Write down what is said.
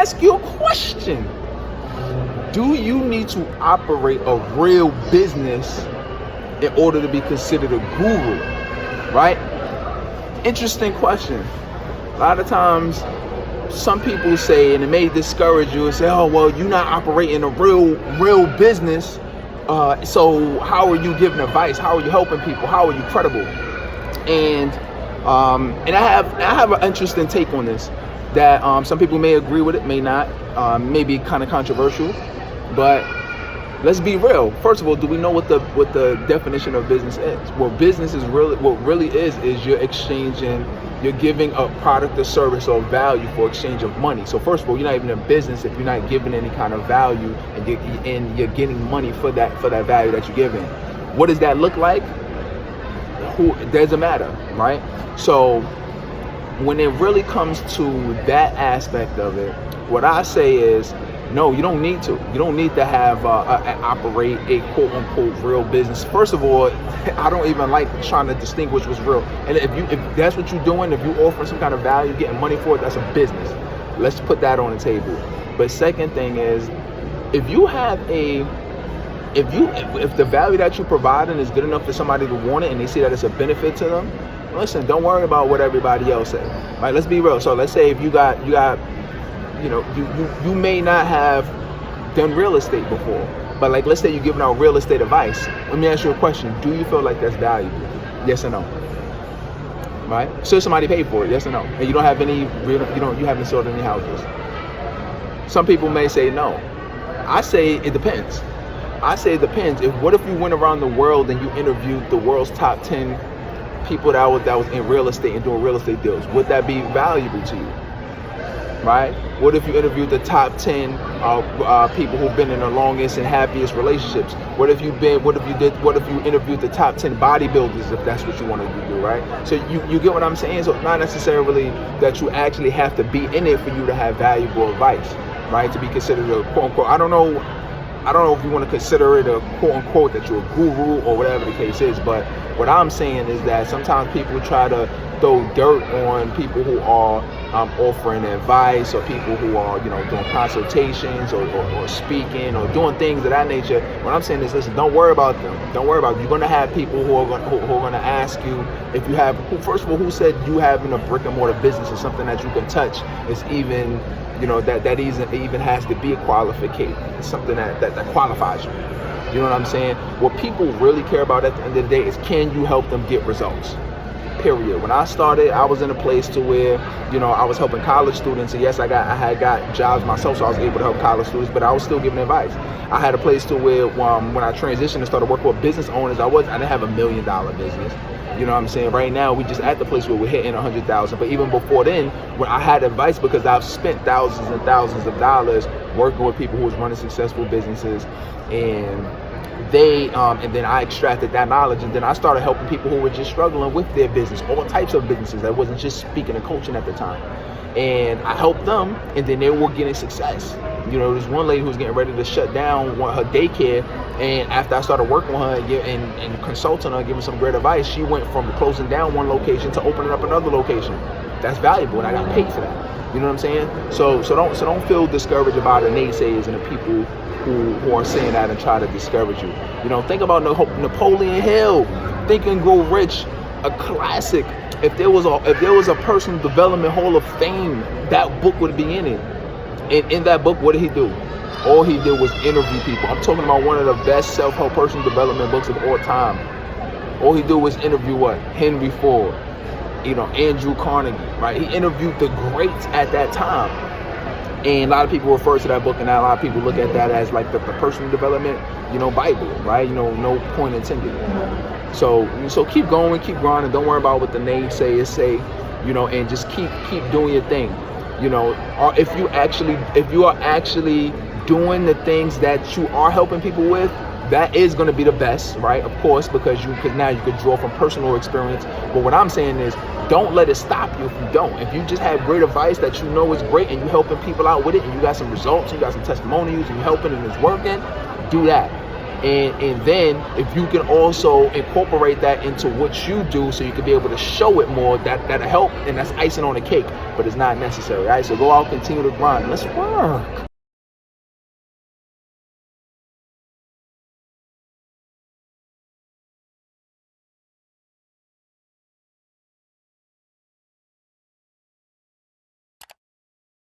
ask you a question. Do you need to operate a real business in order to be considered a guru, right? Interesting question. A lot of times, some people say, and it may discourage you, and say, oh, well, you're not operating a real business, so how are you giving advice? How are you helping people? How are you credible? And I have an interesting take on this, that some people may agree with it, may not, may be kind of controversial, but let's be real. First of all, do we know what the definition of business is? What business is really is you're exchanging, you're giving a product or service or value for exchange of money. So first of all, you're not even in business if you're not giving any kind of value and you're getting money for that value that you're giving. What does that look like? Doesn't matter, right? So when it really comes to that aspect of it, what I say is, no, you don't need to. You don't need to have operate a quote unquote real business. First of all, I don't even like trying to distinguish what's real. And if that's what you're doing, if you offer some kind of value, getting money for it, that's a business. Let's put that on the table. But second thing is, if the value that you're providing is good enough for somebody to want it and they see that it's a benefit to them, listen, don't worry about what everybody else says. Right? Let's be real. So let's say if you may not have done real estate before, but like, let's say you're giving out real estate advice. Let me ask you a question. Do you feel like that's valuable? Yes or no? Right? Should somebody pay for it? Yes or no? And you haven't sold any houses. Some people may say no. I say it depends. What if you went around the world and you interviewed the world's top 10 people that was in real estate and doing real estate deals? Would that be valuable to you? Right? What if you interviewed the top 10 people who've been in the longest and happiest relationships? What if you interviewed the top 10 bodybuilders, if that's what you want to do, right? So you get what I'm saying? So it's not necessarily that you actually have to be in it for you to have valuable advice, right? To be considered a quote unquote, I don't know if you want to consider it a quote unquote that you're a guru or whatever the case is, but what I'm saying is that sometimes people try to throw dirt on people who are offering advice, or people who are doing consultations or speaking or doing things of that nature. What I'm saying is, listen, don't worry about them. You're going to have people who are going to ask you if you have. First of all, who said you having a brick and mortar business or something that you can touch is even that even has to be a qualification. It's something that qualifies you. You know what I'm saying? What people really care about at the end of the day is, can you help them get results? Period. When I started, I was in a place to where, I was helping college students, and yes, I had got jobs myself, so I was able to help college students, but I was still giving advice. I had a place to where, when I transitioned and started working with business owners, I didn't have $1 million business. You know what I'm saying? Right now, we just at the place where we're hitting 100,000. But even before then, when I had advice, because I've spent thousands and thousands of dollars working with people who was running successful businesses, and then I extracted that knowledge, and then I started helping people who were just struggling with their business, all types of businesses. I wasn't just speaking and coaching at the time. And I helped them, and then they were getting success. There's one lady who was getting ready to shut down her daycare, and after I started working with her and consulting her, giving some great advice, she went from closing down one location to opening up another location. That's valuable, and I got paid for that. You know what I'm saying? So don't feel discouraged about the naysayers and the people who are saying that and try to discourage you. Think about Napoleon Hill, Think and Grow Rich, a classic. If there was a personal development hall of fame, that book would be in it. And in that book, what did he do? All he did was interview people. I'm talking about one of the best self-help personal development books of all time. All he did was interview what? Henry Ford, Andrew Carnegie, right? He interviewed the greats at that time. And a lot of people refer to that book, and a lot of people look at that as like the personal development, Bible, right? No point intended. So keep going, keep grinding. Don't worry about what the naysayers say, and just keep doing your thing. If you are actually doing the things that you are helping people with, that is going to be the best, right? Of course, because now you could draw from personal experience. But what I'm saying is, don't let it stop you if you don't. If you just have great advice that you know is great, and you're helping people out with it, and you got some results, you got some testimonials, and you're helping and it's working, do that. And then if you can also incorporate that into what you do, so you can be able to show it more, that'll help, and that's icing on the cake, but it's not necessary. All right, so go out, continue to grind. Let's work.